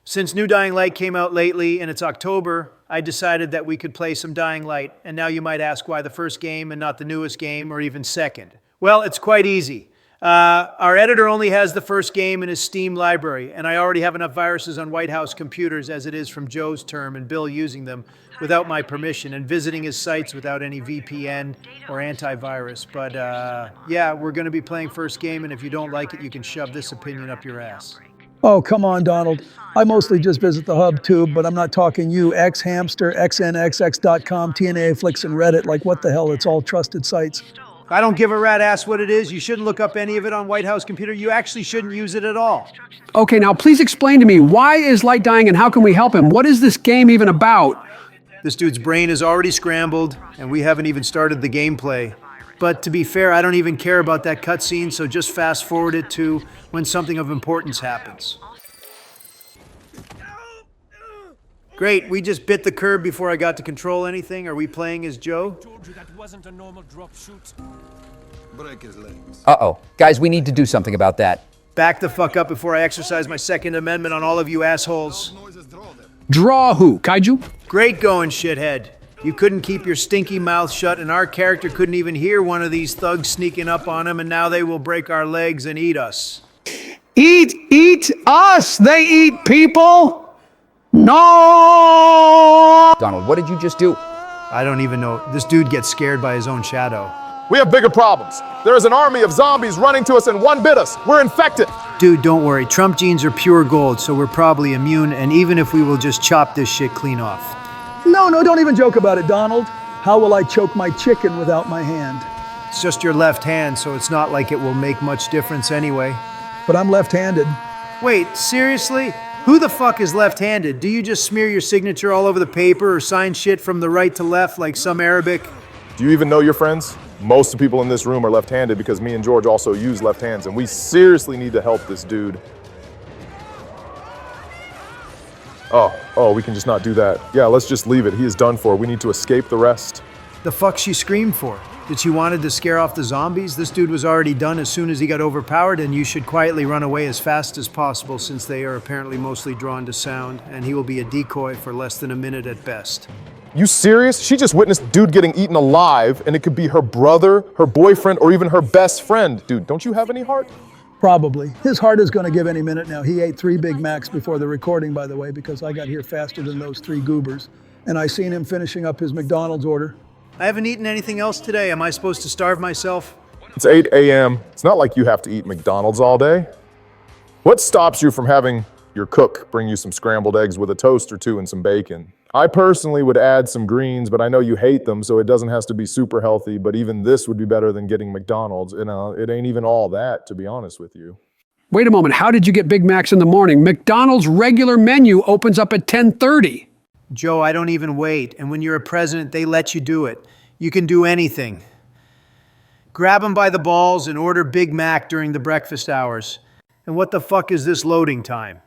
Since New Dying Light came out lately and it's October, I decided that we could play some Dying Light. And now you might ask why the first game and not the newest game or even second. Well, it's quite easy. Our editor only has the first game in his Steam library, and I already have enough viruses on White House computers as it is from Joe's term and Bill using them without my permission and visiting his sites without any VPN or antivirus. But yeah, we're going to be playing first game, and if you don't like it, you can shove this opinion up your ass. Oh, come on, Donald. I mostly just visit the hub tube, but I'm not talking you, X-Hamster, XNXX.com, TNA Flicks, and Reddit. Like, what the hell? It's all trusted sites. I don't give a rat ass what it is. You shouldn't look up any of it on White House computer. You actually shouldn't use it at all. Okay, now please explain to me, why is Light dying and how can we help him? What is this game even about? This dude's brain is already scrambled, and we haven't even started the gameplay. But to be fair, I don't even care about that cutscene, so just fast forward it to when something of importance happens. Great, we just bit the curb before I got to control anything. Are we playing as Joe? Told you that wasn't a normal drop shoot. Break his legs. Uh-oh. Guys, we need to do something about that. Back the fuck up before I exercise my Second Amendment on all of you assholes. Draw who? Kaiju? Great going, shithead. You couldn't keep your stinky mouth shut, and our character couldn't even hear one of these thugs sneaking up on him, and now they will break our legs and eat us. Eat us! They eat people! No! Donald, what did you just do? I don't even know. This dude gets scared by his own shadow. We have bigger problems. There is an army of zombies running to us and one bit us. We're infected. Dude, don't worry. Trump genes are pure gold, so we're probably immune, and even if we will just chop this shit clean off. No, don't even joke about it, Donald. How will I choke my chicken without my hand? It's just your left hand, so it's not like it will make much difference anyway. But I'm left-handed. Wait, seriously? Who the fuck is left-handed? Do you just smear your signature all over the paper or sign shit from the right to left like some Arabic? Do you even know your friends? Most of the people in this room are left-handed because me and George also use left hands, and we seriously need to help this dude. Oh, we can just not do that. Yeah, let's just leave it. He is done for. We need to escape the rest. The fuck she screamed for? Did she wanted to scare off the zombies? This dude was already done as soon as he got overpowered, and you should quietly run away as fast as possible since they are apparently mostly drawn to sound, and he will be a decoy for less than a minute at best. You serious? She just witnessed dude getting eaten alive, and it could be her brother, her boyfriend, or even her best friend. Dude, don't you have any heart? Probably. His heart is going to give any minute now. He ate 3 Big Macs before the recording, by the way, because I got here faster than those 3 goobers. And I seen him finishing up his McDonald's order. I haven't eaten anything else today. Am I supposed to starve myself? It's 8 a.m. It's not like you have to eat McDonald's all day. What stops you from having your cook bring you some scrambled eggs with a toast or 2 and some bacon? I personally would add some greens, but I know you hate them, so it doesn't have to be super healthy, but even this would be better than getting McDonald's. It ain't even all that, to be honest with you. Wait a moment, how did you get Big Macs in the morning? McDonald's regular menu opens up at 10:30. Joe, I don't even wait, and when you're a president, they let you do it. You can do anything. Grab them by the balls and order Big Mac during the breakfast hours. And what the fuck is this loading time?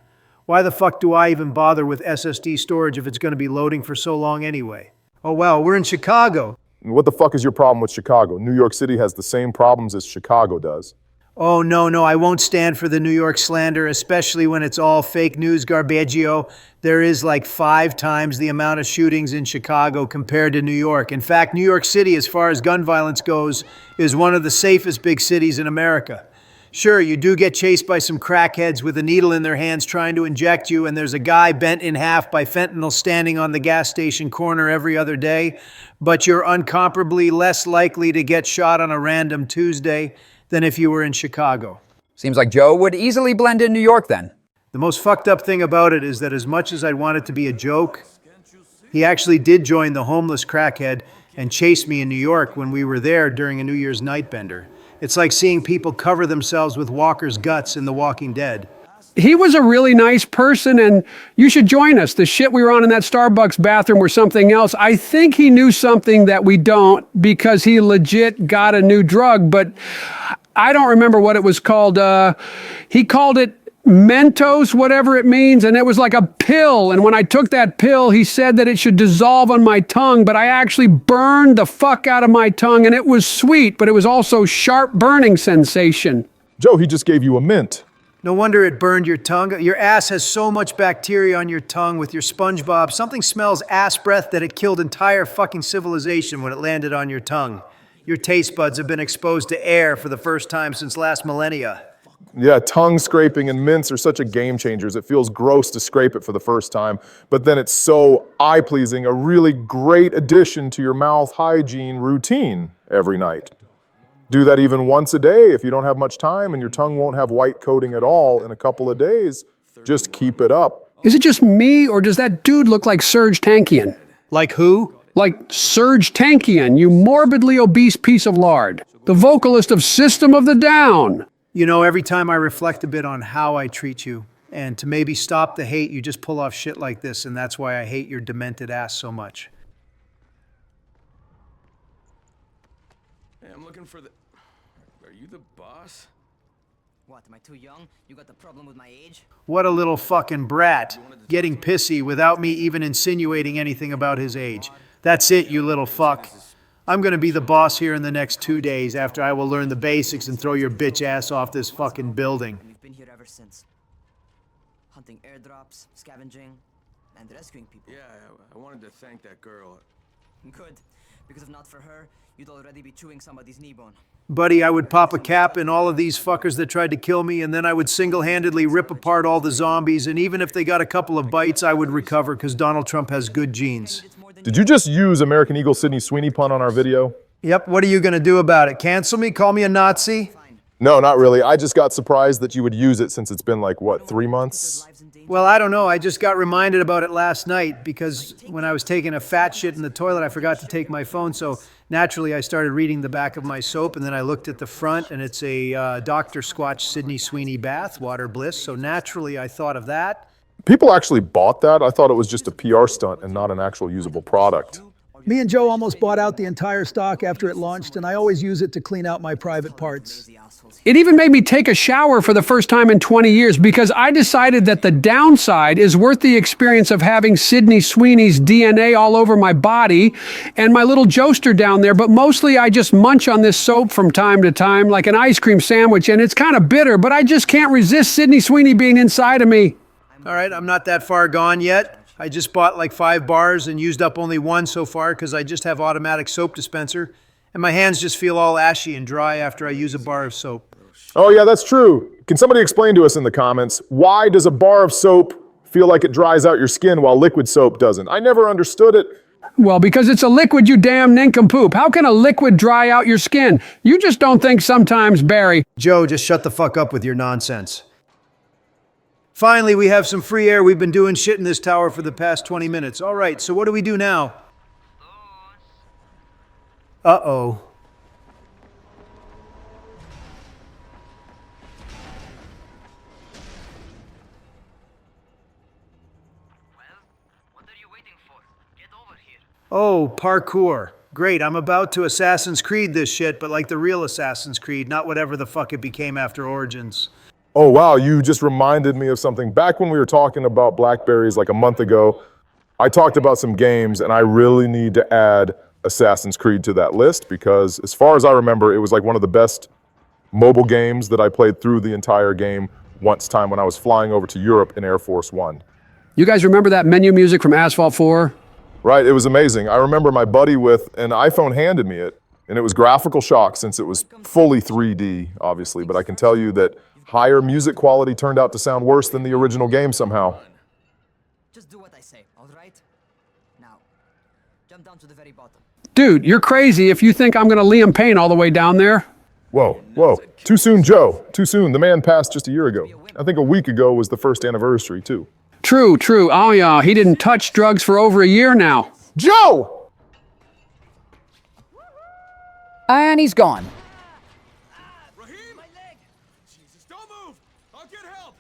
Why the fuck do I even bother with SSD storage if it's going to be loading for so long anyway? Oh well, we're in Chicago. What the fuck is your problem with Chicago? New York City has the same problems as Chicago does. Oh no, I won't stand for the New York slander, especially when it's all fake news garbaggio. There is like 5 times the amount of shootings in Chicago compared to New York. In fact, New York City, as far as gun violence goes, is one of the safest big cities in America. Sure, you do get chased by some crackheads with a needle in their hands trying to inject you, and there's a guy bent in half by fentanyl standing on the gas station corner every other day, but you're incomparably less likely to get shot on a random Tuesday than if you were in Chicago. Seems like Joe would easily blend in New York then. The most fucked up thing about it is that as much as I'd want it to be a joke, he actually did join the homeless crackhead and chase me in New York when we were there during a New Year's night bender. It's like seeing people cover themselves with Walker's guts in The Walking Dead. He was a really nice person, and you should join us. The shit we were on in that Starbucks bathroom or something else. I think he knew something that we don't because he legit got a new drug, but I don't remember what it was called. He called it Mentos, whatever it means, and it was like a pill. And when I took that pill, he said that it should dissolve on my tongue, but I actually burned the fuck out of my tongue, and it was sweet, but it was also sharp burning sensation. Joe, he just gave you a mint. No wonder it burned your tongue. Your ass has so much bacteria on your tongue with your SpongeBob. Something smells ass breath that it killed entire fucking civilization when it landed on your tongue. Your taste buds have been exposed to air for the first time since last millennia. Yeah, tongue scraping and mints are such a game changers. It feels gross to scrape it for the first time, but then it's so eye-pleasing, a really great addition to your mouth hygiene routine every night. Do that even once a day if you don't have much time and your tongue won't have white coating at all in a couple of days. Just keep it up. Is it just me, or does that dude look like Serge Tankian? Like who? Like Serge Tankian, you morbidly obese piece of lard. The vocalist of System of the Down. You know, every time I reflect a bit on how I treat you, and to maybe stop the hate, you just pull off shit like this, and that's why I hate your demented ass so much. Hey, I'm looking for the... Are you the boss? What, am I too young? You got the problem with my age? What a little fucking brat, getting pissy without me even insinuating anything about his age. That's it, you little fuck. I'm gonna be the boss here in the next 2 days after I will learn the basics and throw your bitch ass off this fucking building. We've been here ever since. Hunting airdrops, scavenging, and rescuing people. Yeah, I wanted to thank that girl. Good, because if not for her, you'd already be chewing somebody's knee bone. Buddy, I would pop a cap in all of these fuckers that tried to kill me, and then I would single-handedly rip apart all the zombies, and even if they got a couple of bites, I would recover because Donald Trump has good genes. Did you just use American Eagle Sydney Sweeney pun on our video? Yep, what are you gonna do about it? Cancel me? Call me a Nazi? No, not really. I just got surprised that you would use it since it's been like, what, 3 months? Well, I don't know. I just got reminded about it last night because when I was taking a fat shit in the toilet, I forgot to take my phone. So naturally, I started reading the back of my soap, and then I looked at the front, and it's a Dr. Squatch Sydney Sweeney Bath, Water Bliss. So naturally, I thought of that. People actually bought that? I thought it was just a PR stunt and not an actual usable product. Me and Joe almost bought out the entire stock after it launched, and I always use it to clean out my private parts. It even made me take a shower for the first time in 20 years because I decided that the downside is worth the experience of having Sydney Sweeney's DNA all over my body and my little joester down there, but mostly I just munch on this soap from time to time like an ice cream sandwich, and it's kind of bitter, but I just can't resist Sydney Sweeney being inside of me. All right, I'm not that far gone yet. I just bought like 5 bars and used up only 1 so far because I just have automatic soap dispenser, and my hands just feel all ashy and dry after I use a bar of soap. Oh yeah, that's true. Can somebody explain to us in the comments, why does a bar of soap feel like it dries out your skin while liquid soap doesn't? I never understood it. Well, because it's a liquid, you damn nincompoop. How can a liquid dry out your skin? You just don't think sometimes, Barry. Joe, just shut the fuck up with your nonsense. Finally, we have some free air. We've been doing shit in this tower for the past 20 minutes. All right, so what do we do now? Uh-oh. Oh, parkour. Great, I'm about to Assassin's Creed this shit, but like the real Assassin's Creed, not whatever the fuck it became after Origins. Oh wow, you just reminded me of something. Back when we were talking about Blackberries like a month ago, I talked about some games, and I really need to add Assassin's Creed to that list because as far as I remember, it was like one of the best mobile games that I played through the entire game once time when I was flying over to Europe in Air Force One. You guys remember that menu music from Asphalt 4? Right, it was amazing. I remember my buddy with an iPhone handed me it, and it was graphical shock since it was fully 3D, obviously, but I can tell you that higher music quality turned out to sound worse than the original game somehow. Just do what I say, all right? Now, jump down to the very bottom. Dude, you're crazy if you think I'm going to Liam Payne all the way down there. Whoa, whoa. Too soon, Joe. Too soon. The man passed just a year ago. I think a week ago was the first anniversary, too. True, true. Oh yeah, he didn't touch drugs for over a year now. Joe! And he's gone. Raheem? My leg! Jesus, don't move! I'll get help!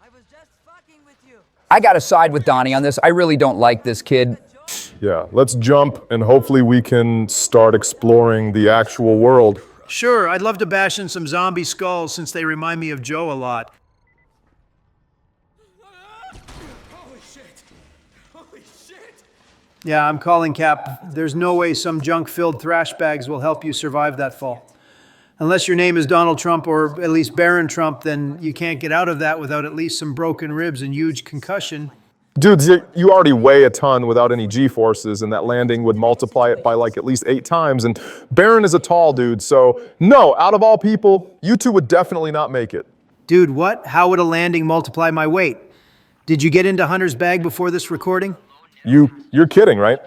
I was just fucking with you. I gotta side with Donnie on this. I really don't like this kid. Yeah, let's jump and hopefully we can start exploring the actual world. Sure, I'd love to bash in some zombie skulls since they remind me of Joe a lot. Holy shit! Holy shit! Yeah, I'm calling Cap. There's no way some junk-filled thrash bags will help you survive that fall. Unless your name is Donald Trump or at least Barron Trump, then you can't get out of that without at least some broken ribs and huge concussion. Dudes, you already weigh a ton without any G-forces, and that landing would multiply it by like at least 8 times. And Barron is a tall dude, so no, out of all people, you two would definitely not make it. Dude, what? How would a landing multiply my weight? Did you get into Hunter's bag before this recording? You're kidding, right?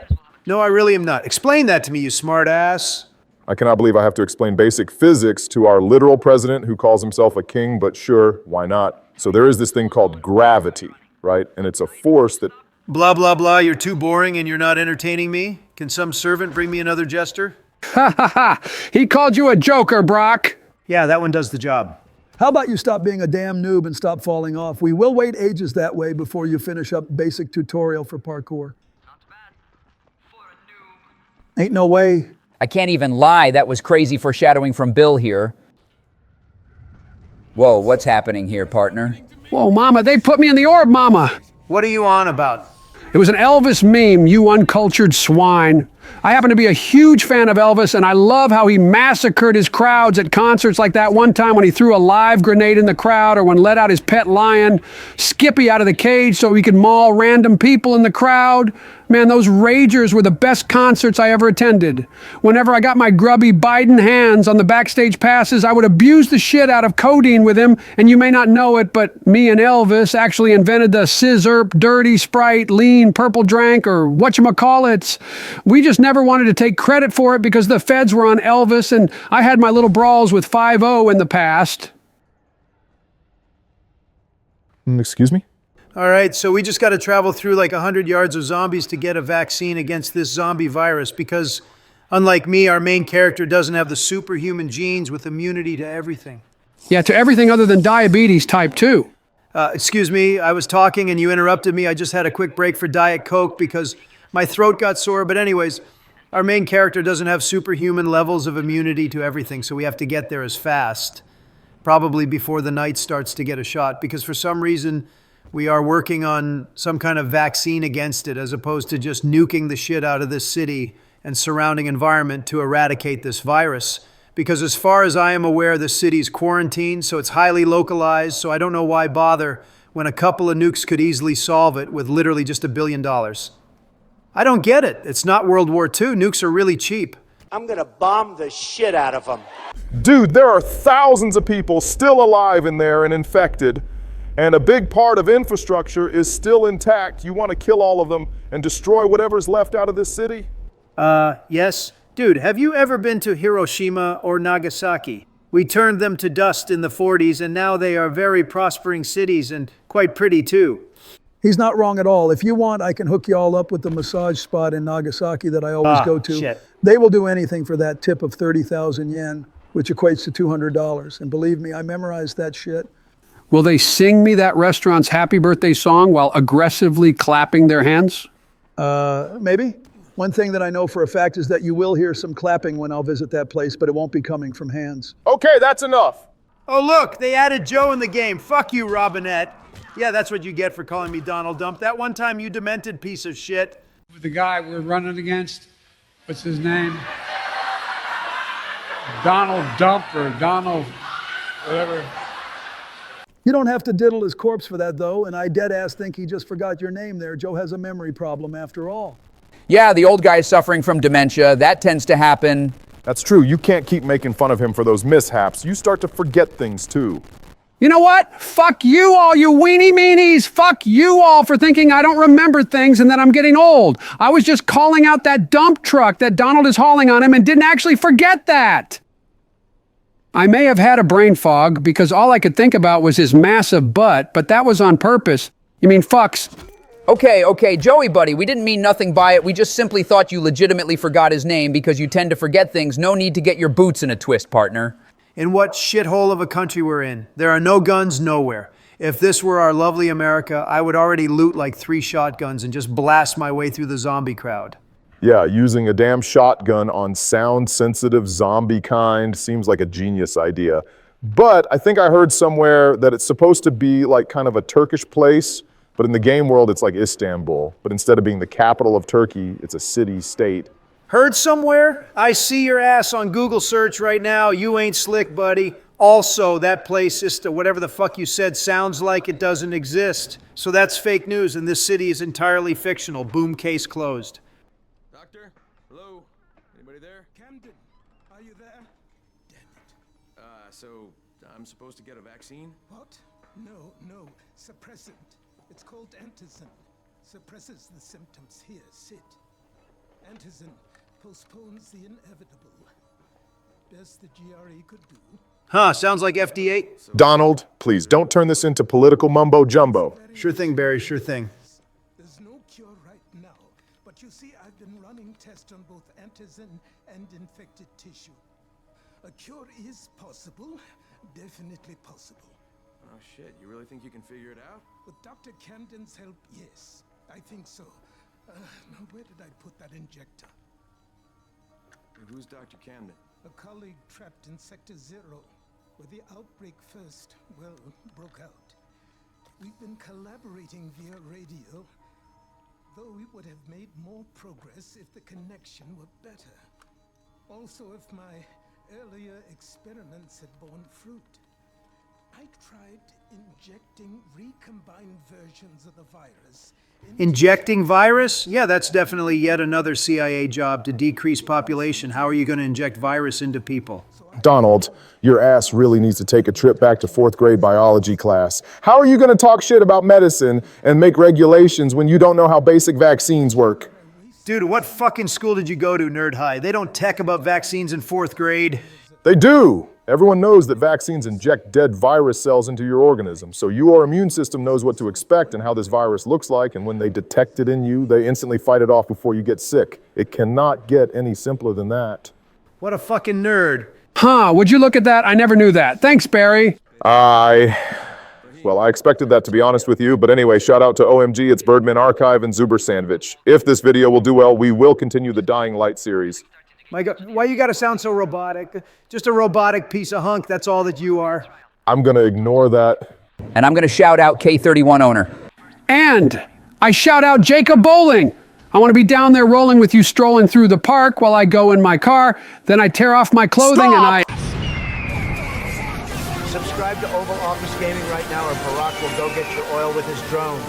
No, I really am not. Explain that to me, you smart ass. I cannot believe I have to explain basic physics to our literal president who calls himself a king, but sure, why not? So there is this thing called gravity, right? And it's a force that... Blah, blah, blah, you're too boring and you're not entertaining me? Can some servant bring me another jester? Ha ha ha! He called you a joker, Brock. Yeah, that one does the job. How about you stop being a damn noob and stop falling off? We will wait ages that way before you finish up basic tutorial for parkour. Ain't no way. I can't even lie, that was crazy foreshadowing from Bill here. Whoa, what's happening here, partner? Whoa, Mama, they put me in the orb, Mama. What are you on about? It was an Elvis meme, you uncultured swine. I happen to be a huge fan of Elvis, and I love how he massacred his crowds at concerts like that one time when he threw a live grenade in the crowd, or when let out his pet lion, Skippy, out of the cage so he could maul random people in the crowd. Man, those ragers were the best concerts I ever attended. Whenever I got my grubby Biden hands on the backstage passes, I would abuse the shit out of codeine with him, and you may not know it, but me and Elvis actually invented the scissor, dirty Sprite, lean, purple drank, or whatchamacallits. We just never wanted to take credit for it because the feds were on Elvis, and I had my little brawls with 5-0 in the past. Excuse me? All right, so we just got to travel through like 100 yards of zombies to get a vaccine against this zombie virus because, unlike me, our main character doesn't have the superhuman genes with immunity to everything. Yeah, to everything other than diabetes type 2. Excuse me, I was talking and you interrupted me. I just had a quick break for Diet Coke because my throat got sore. But anyways, our main character doesn't have superhuman levels of immunity to everything, so we have to get there as fast, probably before the night starts to get a shot, because for some reason, we are working on some kind of vaccine against it as opposed to just nuking the shit out of this city and surrounding environment to eradicate this virus. Because as far as I am aware, the city's quarantined, so it's highly localized, so I don't know why bother when a couple of nukes could easily solve it with literally just $1 billion. I don't get it. It's not World War II. Nukes are really cheap. I'm gonna bomb the shit out of them. Dude, there are thousands of people still alive in there and infected. And a big part of infrastructure is still intact. You want to kill all of them and destroy whatever's left out of this city? Yes. Dude, have you ever been to Hiroshima or Nagasaki? We turned them to dust in the 40s, and now they are very prospering cities and quite pretty too. He's not wrong at all. If you want, I can hook you all up with the massage spot in Nagasaki that I always go to. Shit. They will do anything for that tip of 30,000 yen, which equates to $200. And believe me, I memorized that shit. Will they sing me that restaurant's happy birthday song while aggressively clapping their hands? Maybe. One thing that I know for a fact is that you will hear some clapping when I'll visit that place, but it won't be coming from hands. Okay, that's enough. Oh, look, they added Joe in the game. Fuck you, Robinette. Yeah, that's what you get for calling me Donald Dump. That one time, you demented piece of shit. The guy we're running against, what's his name? Donald Dump or Donald whatever. You don't have to diddle his corpse for that, though, and I dead-ass think he just forgot your name there. Joe has a memory problem after all. Yeah, the old guy's suffering from dementia. That tends to happen. That's true. You can't keep making fun of him for those mishaps. You start to forget things, too. You know what? Fuck you all, you weenie meanies. Fuck you all for thinking I don't remember things and that I'm getting old. I was just calling out that dump truck that Donald is hauling on him and didn't actually forget that. I may have had a brain fog because all I could think about was his massive butt, but that was on purpose. You mean fucks. Okay, Joey buddy, we didn't mean nothing by it. We just simply thought you legitimately forgot his name because you tend to forget things. No need to get your boots in a twist, partner. In what shithole of a country we're in. There are no guns nowhere. If this were our lovely America, I would already loot like 3 shotguns and just blast my way through the zombie crowd. Yeah, using a damn shotgun on sound-sensitive zombie kind seems like a genius idea. But I think I heard somewhere that it's supposed to be like kind of a Turkish place, but in the game world it's like Istanbul. But instead of being the capital of Turkey, it's a city-state. Heard somewhere? I see your ass on Google search right now. You ain't slick, buddy. Also, that place, whatever the fuck you said, sounds like it doesn't exist. So that's fake news, and this city is entirely fictional. Boom, case closed. Doctor? Hello? Anybody there? Camden, are you there? Damn it. So I'm supposed to get a vaccine? What? No. Suppressant. It's called antizin. Suppresses the symptoms. Here, sit. Antizin postpones the inevitable. Best the GRE could do. Huh, sounds like FDA. Donald, please don't turn this into political mumbo jumbo. Sure thing, Barry, sure thing. There's no cure right now, but you see, I've been running tests on both antizin and infected tissue. A cure is possible, definitely possible. Oh shit, you really think you can figure it out? With Dr. Camden's help, yes, I think so. Now, where did I put that injector? And who's Dr. Camden? A colleague trapped in Sector 0, where the outbreak first, broke out. We've been collaborating via radio, though we would have made more progress if the connection were better. Also, if my earlier experiments had borne fruit. I tried injecting recombined versions of the virus. Injecting virus? Yeah, that's definitely yet another CIA job to decrease population. How are you going to inject virus into people? Donald, your ass really needs to take a trip back to 4th grade biology class. How are you going to talk shit about medicine and make regulations when you don't know how basic vaccines work? Dude, what fucking school did you go to, Nerd High? They don't tech about vaccines in 4th grade. They do. Everyone knows that vaccines inject dead virus cells into your organism, so your immune system knows what to expect and how this virus looks like, and when they detect it in you, they instantly fight it off before you get sick. It cannot get any simpler than that. What a fucking nerd. Huh, would you look at that? I never knew that. Thanks, Barry. Well, I expected that, to be honest with you, but anyway, shout out to OMG, it's Birdman Archive, and Zuber Sandwich. If this video will do well, we will continue the Dying Light series. My God, why you gotta sound so robotic? Just a robotic piece of hunk, that's all that you are. I'm gonna ignore that. And I'm going to shout out K31 owner. And I shout out Jacob Bowling. I want to be down there rolling with you, strolling through the park while I go in my car. Then I tear off my clothing and I... Subscribe to Oval Office Gaming right now, or Barack will go get your oil with his drones.